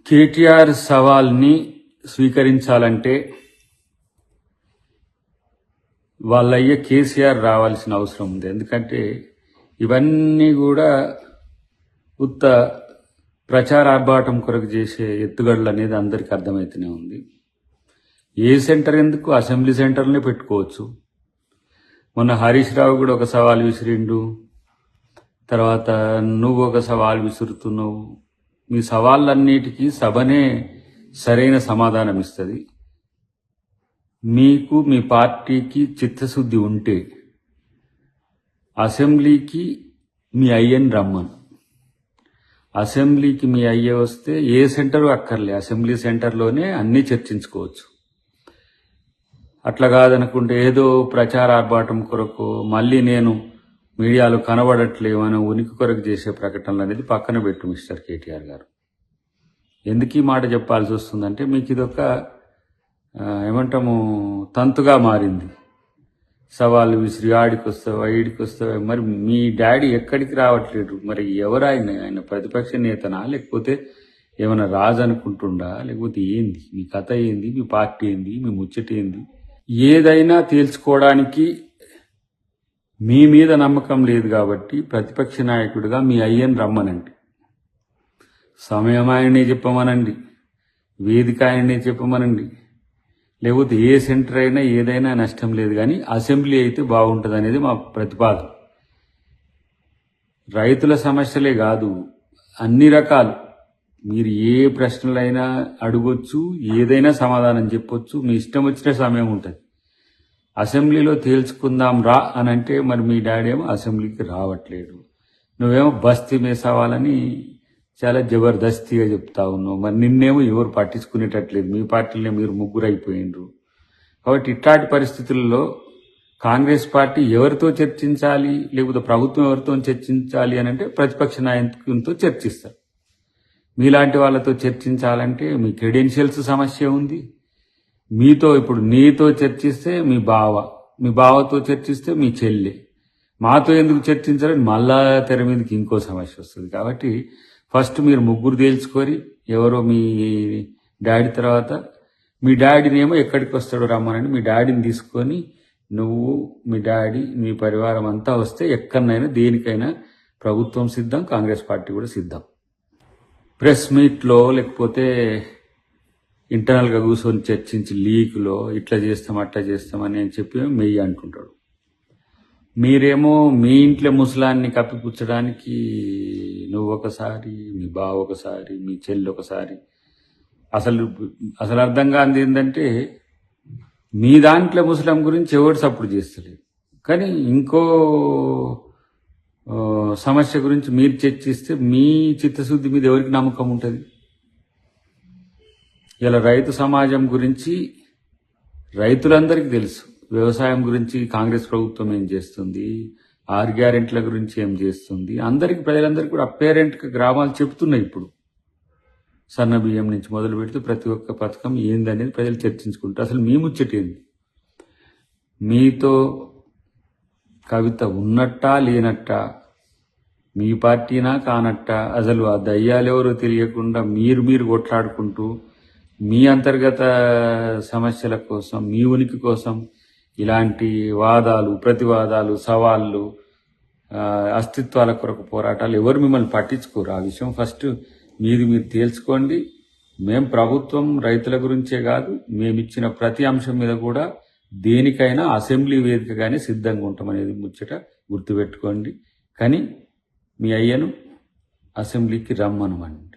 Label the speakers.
Speaker 1: కేటీఆర్ సవాల్ని స్వీకరించాలంటే వాళ్ళయ్యే కేసీఆర్ రావాల్సిన అవసరం ఉంది. ఎందుకంటే ఇవన్నీ కూడా ఉత్త ప్రచారార్భాటం కొరకు చేసే ఎత్తుగడలు అనేది అందరికీ అర్థమవుతూనే ఉంది. ఏ సెంటర్ ఎందుకు, అసెంబ్లీ సెంటర్నే పెట్టుకోవచ్చు. మొన్న హరీష్ రావు కూడా ఒక సవాల్ విసిరిండు, తర్వాత నువ్వు ఒక సవాల్ విసురుతున్నావు. మీ సవాళ్ళన్నిటికీ సభనే సరైన సమాధానం ఇస్తుంది. మీకు మీ పార్టీకి చిత్తశుద్ధి ఉంటే అసెంబ్లీకి మీ అయ్యని రమ్మను. అసెంబ్లీకి మీ అయ్యే వస్తే ఏ సెంటరు అక్కర్లే, అసెంబ్లీ సెంటర్లోనే అన్నీ చర్చించుకోవచ్చు. అట్లా కాదనుకుంటే ఏదో ప్రచారార్భాటం కొరకు మళ్ళీ నేను మీడియాలో కనబడట్లేవు అని ఉనికి కొరకు చేసే ప్రకటనలు అనేది పక్కన పెట్టు మిస్టర్ కేటీఆర్ గారు. ఎందుకు ఈ మాట చెప్పాల్సి వస్తుందంటే మీకు ఇదొక ఏమంటాము తంతుగా మారింది. సవాళ్ళు విసిరి ఆడికి వస్తావా ఈడికి వస్తావా. మరి మీ డాడీ ఎక్కడికి రావట్లేదు, మరి ఎవరాయన? ఆయన ప్రతిపక్ష నేతనా, లేకపోతే ఏమైనా రాజు అనుకుంటుండా, లేకపోతే ఏంది మీ కథ, ఏంది మీ పార్టీ, ఏంది మీ ముచ్చట, ఏంది? ఏదైనా తేల్చుకోవడానికి మీ మీద నమ్మకం లేదు కాబట్టి ప్రతిపక్ష నాయకుడిగా మీ అయ్యని రమ్మనండి. సమయం ఆయనే చెప్పమనండి, వేదిక ఆయనే చెప్పమనండి. లేకపోతే ఏ సెంటర్ అయినా ఏదైనా నష్టం లేదు, కానీ అసెంబ్లీ అయితే బాగుంటుంది అనేది మా ప్రతిపాదన. రైతుల సమస్యలే కాదు, అన్ని రకాలు మీరు ఏ ప్రశ్నలైనా అడగొచ్చు, ఏదైనా సమాధానం చెప్పొచ్చు. మీ ఇష్టం వచ్చిన సమయం ఉంటుంది. అసెంబ్లీలో తేల్చుకుందాం రా అని అంటే మరి మీ డాడీ ఏమో అసెంబ్లీకి రావట్లేడు, నువ్వేమో బస్తీ మేసావాలని చాలా జబర్దస్తిగా చెప్తా ఉన్నావు. మరి నిన్నేమో ఎవరు పట్టించుకునేటట్లేదు, మీ పార్టీలో మీరు ముగ్గురు అయిపోయిండ్రు. కాబట్టి ఇట్లాంటి పరిస్థితుల్లో కాంగ్రెస్ పార్టీ ఎవరితో చర్చించాలి, లేకపోతే ప్రభుత్వం ఎవరితో చర్చించాలి అని అంటే ప్రతిపక్ష నాయకులతో చర్చిస్తారు. మీలాంటి వాళ్ళతో చర్చించాలంటే మీ క్రెడెన్షియల్స్ సమస్య ఉంది. మీతో ఇప్పుడు నీతో చర్చిస్తే మీ బావ, మీ బావతో చర్చిస్తే మీ చెల్లి, మాతో ఎందుకు చర్చించాలని మళ్ళా తెర మీదకి ఇంకో సమస్య వస్తుంది. కాబట్టి ఫస్ట్ మీరు ముగ్గురు తేల్చుకొని ఎవరో మీ డాడీ తర్వాత మీ డాడీనేమో ఎక్కడికి వస్తాడో రమ్మనండి. మీ డాడీని తీసుకొని నువ్వు మీ డాడీ మీ పరివారం అంతా వస్తే ఎక్కడనైనా దేనికైనా ప్రభుత్వం సిద్ధం, కాంగ్రెస్ పార్టీ కూడా సిద్ధం. ప్రెస్ మీట్లో లేకపోతే ఇంటర్నల్గా కూర్చొని చర్చించి లీక్లో ఇట్లా చేస్తాం అట్లా చేస్తామని నేను చెప్పి మెయ్యి అంటుంటాడు. మీరేమో మీ ఇంట్లో ముసలాన్ని కప్పిపుచ్చడానికి నువ్వు ఒకసారి, మీ బావ ఒకసారి, మీ చెల్లి ఒకసారి. అసలు అర్థం కానిది ఏంటంటే మీ దాంట్లో ముసలాం గురించి ఎవరు సపోర్ట్ చేస్తలేదు, కానీ ఇంకో సమస్య గురించి మీరు చర్చిస్తే మీ చిత్తశుద్ధి మీద ఎవరికి నమ్మకం ఉంటుంది? ఇలా రైతు సమాజం గురించి రైతులందరికీ తెలుసు. వ్యవసాయం గురించి కాంగ్రెస్ ప్రభుత్వం ఏం చేస్తుంది, 6 గ్యారెంటీల గురించి ఏం చేస్తుంది, అందరికీ ప్రజలందరికీ కూడా అపేరెంట్గా గ్రామాలు చెప్తున్నాయి. ఇప్పుడు సన్న బియ్యం నుంచి మొదలు పెడితే ప్రతి ఒక్క పథకం ఏందనేది ప్రజలు చర్చించుకుంటారు. అసలు మీ ముచ్చటేంది? మీతో కవిత ఉన్నట్టా లేనట్టా, మీ పార్టీనా కానట్టా, అసలు ఆ దయ్యాలెవరో తెలియకుండా మీరు కొట్లాడుకుంటూ మీ అంతర్గత సమస్యల కోసం, మీ ఉనికి కోసం ఇలాంటి వాదాలు, ప్రతివాదాలు, సవాళ్ళు, అస్తిత్వాల కొరకు పోరాటాలు ఎవరు మిమ్మల్ని పట్టించుకోరు. ఆ విషయం ఫస్ట్ మీరు తేల్చుకోండి. మేం ప్రభుత్వం రైతుల గురించే కాదు, మేమిచ్చిన ప్రతి అంశం మీద కూడా దేనికైనా అసెంబ్లీ వేదికగానే సిద్ధంగా ఉంటామనేది ముచ్చట గుర్తుపెట్టుకోండి. కానీ మీ అయ్యను అసెంబ్లీకి రమ్మనమండి.